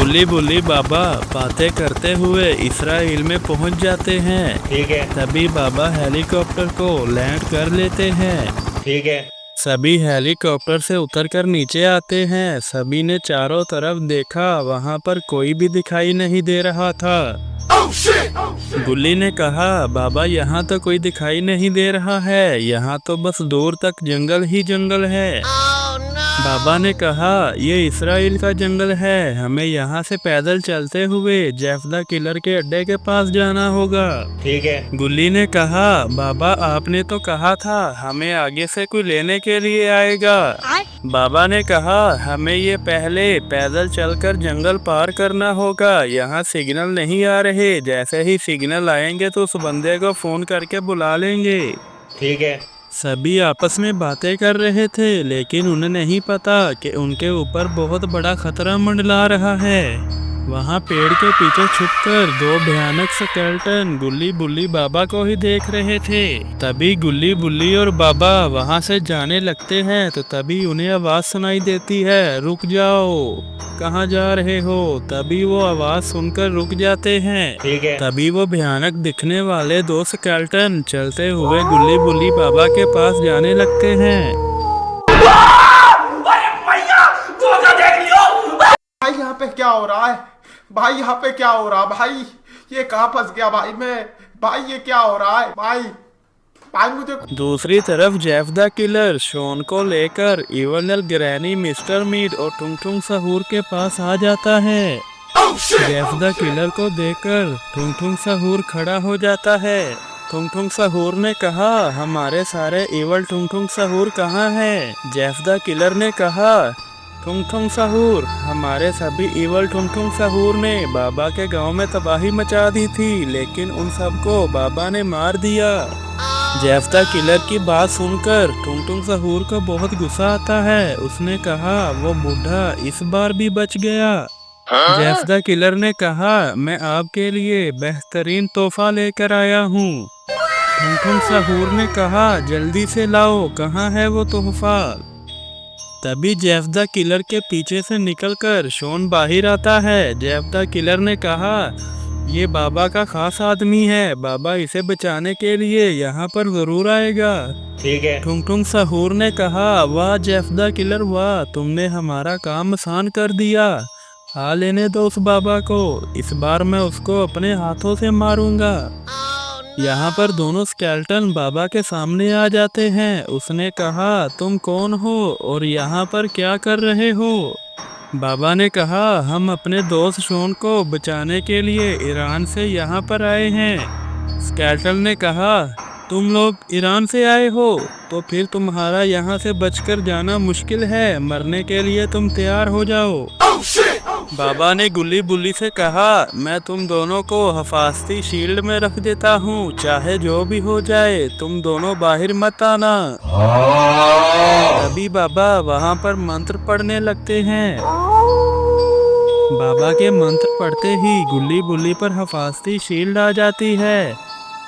गुल्ली बुल्ली बाबा बातें करते हुए इसराइल में पहुंच जाते हैं। ठीक है। तभी बाबा हेलीकॉप्टर को लैंड कर लेते हैं। ठीक है। सभी हेलीकॉप्टर से उतरकर नीचे आते हैं। सभी ने चारों तरफ देखा, वहां पर कोई भी दिखाई नहीं दे रहा था। गुल्ली ने कहा, बाबा यहाँ तो कोई दिखाई नहीं दे रहा है, यहाँ तो बस दूर तक जंगल ही जंगल है। बाबा ने कहा, ये इसराइल का जंगल है, हमें यहाँ से पैदल चलते हुए जेफ द किलर के अड्डे के पास जाना होगा। ठीक है। गुल्ली ने कहा, बाबा आपने तो कहा था हमें आगे से कोई लेने के लिए आएगा। बाबा ने कहा, हमें ये पहले पैदल चलकर जंगल पार करना होगा, यहाँ सिग्नल नहीं आ रहे, जैसे ही सिग्नल आएंगे तो उस बंदे को फोन करके बुला लेंगे। ठीक है। सभी आपस में बातें कर रहे थे, लेकिन उन्हें नहीं पता कि उनके ऊपर बहुत बड़ा खतरा मंडरा रहा है। वहाँ पेड़ के पीछे छुपकर दो भयानक स्केलेटन गुल्ली बुल्ली बाबा को ही देख रहे थे। तभी गुल्ली बुल्ली और बाबा वहाँ से जाने लगते हैं तो तभी उन्हें आवाज सुनाई देती है, रुक जाओ, कहाँ जा रहे हो। तभी वो आवाज सुनकर रुक जाते हैं। ठीक है। तभी वो भयानक दिखने वाले दो स्केलेटन चलते हुए गुल्ली बुल्ली बाबा के पास जाने लगते हैं। भाई यहाँ पे क्या हो रहा है? भाई यहाँ पे क्या हो रहा है? भाई ये कहाँ फंस गया? भाई ये क्या हो रहा है? भाई मुझे। दूसरी तरफ जेफ द किलर शॉन को लेकर इवल ग्रैनी, मिस्टर मीट और टुंग टुंग सहूर के पास आ जाता है। जेफ द किलर को देखकर टुंग टुंग सहूर खड़ा हो जाता है। टुंग टुंग सहूर ने कहा, हमारे सारे इवल टुंग टुंग सहूर कहाँ हैं? जेफ द किलर ने कहा, टुंग टुंग सहूर, हमारे सभी इवल टुंग टुंग सहूर ने बाबा के गांव में तबाही मचा दी थी, लेकिन उन सबको बाबा ने मार दिया। जेफ द किलर की बात सुनकर टुंग टुंग सहूर को बहुत गुस्सा आता है। उसने कहा, वो बूढ़ा इस बार भी बच गया। जेफ द किलर ने कहा, मैं आपके लिए बेहतरीन तोहफा लेकर आया हूँ। टुंग टुंग सहूर ने कहा, जल्दी से लाओ, कहाँ है वो तोहफा। तभी जेफ द किलर के पीछे से निकलकर शॉन बाहर आता है। जेफ द किलर ने कहा, ये बाबा का खास आदमी है, बाबा इसे बचाने के लिए यहाँ पर जरूर आएगा। ठीक है। टुंग टुंग सहूर ने कहा, वाह जेफ द किलर वाह, तुमने हमारा काम आसान कर दिया। आ लेने दो उस बाबा को, इस बार मैं उसको अपने हाथों से मारूंगा। यहाँ पर दोनों स्केलेटन बाबा के सामने आ जाते हैं। उसने कहा, तुम कौन हो और यहाँ पर क्या कर रहे हो? बाबा ने कहा, हम अपने दोस्त शॉन को बचाने के लिए ईरान से यहाँ पर आए हैं। स्केलेटन ने कहा, तुम लोग ईरान से आए हो तो फिर तुम्हारा यहाँ से बचकर जाना मुश्किल है, मरने के लिए तुम तैयार हो जाओ। बाबा ने गुल्ली बुल्ली से कहा, मैं तुम दोनों को हिफाजती शील्ड में रख देता हूँ, चाहे जो भी हो जाए तुम दोनों बाहर मत आना। तभी बाबा वहाँ पर मंत्र पढ़ने लगते हैं। बाबा के मंत्र पढ़ते ही गुल्ली बुल्ली पर हिफाजती शील्ड आ जाती है।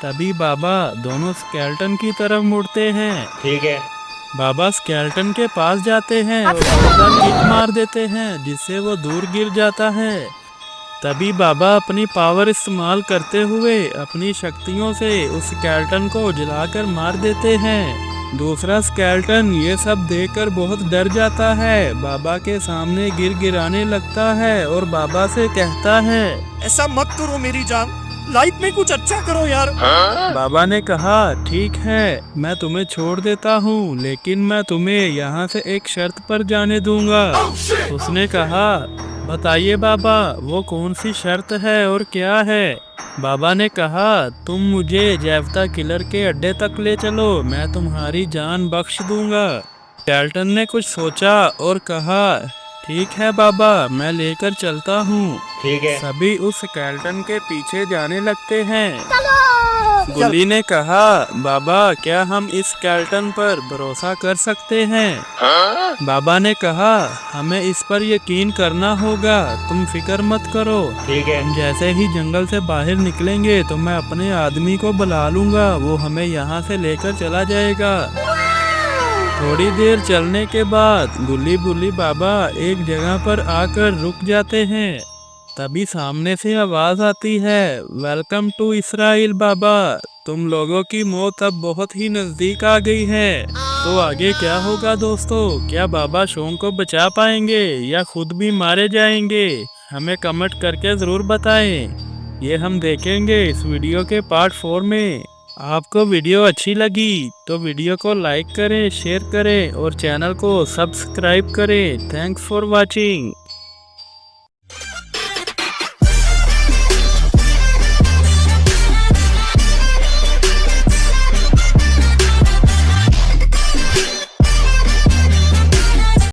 तभी बाबा दोनों स्केलेटन की तरफ मुड़ते हैं। ठीक है। बाबा स्केलेटन के पास जाते हैं और किक मार देते हैं, जिससे वो दूर गिर जाता है। तभी बाबा अपनी पावर इस्तेमाल करते हुए अपनी शक्तियों से उस स्केलेटन को जलाकर मार देते हैं। दूसरा स्केलेटन ये सब देखकर बहुत डर जाता है, बाबा के सामने गिराने लगता है और बाबा से कहता है, ऐसा मत करो मेरी जान, लाइफ में कुछ अच्छा करो यार। बाबा ने कहा, ठीक है, मैं तुम्हें छोड़ देता हूँ, लेकिन मैं तुम्हें यहाँ से एक शर्त पर जाने दूंगा। उसने कहा, बताइए बाबा, वो कौन सी शर्त है और क्या है? बाबा ने कहा, तुम मुझे जेफ द किलर के अड्डे तक ले चलो, मैं तुम्हारी जान बख्श दूंगा। स्केलेटन ने कुछ सोचा और कहा, ठीक है बाबा, मैं लेकर चलता हूँ। ठीक है। सभी उस स्केलेटन के पीछे जाने लगते हैं। गुल्ली ने कहा, बाबा क्या हम इस स्केलेटन पर भरोसा कर सकते हैं? बाबा ने कहा, हमें इस पर यकीन करना होगा, तुम फिक्र मत करो। ठीक है। हम जैसे ही जंगल से बाहर निकलेंगे तो मैं अपने आदमी को बुला लूंगा, वो हमें यहाँ से लेकर चला जाएगा। थोड़ी देर चलने के बाद गुल्ली बुल्ली बाबा एक जगह पर आकर रुक जाते हैं। तभी सामने से आवाज आती है, वेलकम टू इसराइल बाबा, तुम लोगों की मौत अब बहुत ही नजदीक आ गई है। तो आगे क्या होगा दोस्तों? क्या बाबा शॉन को बचा पाएंगे या खुद भी मारे जाएंगे? हमें कमेंट करके जरूर बताएं। ये हम देखेंगे इस वीडियो के पार्ट 4 में। आपको वीडियो अच्छी लगी तो वीडियो को लाइक करें, शेयर करें और चैनल को सब्सक्राइब करें। Thanks for watching.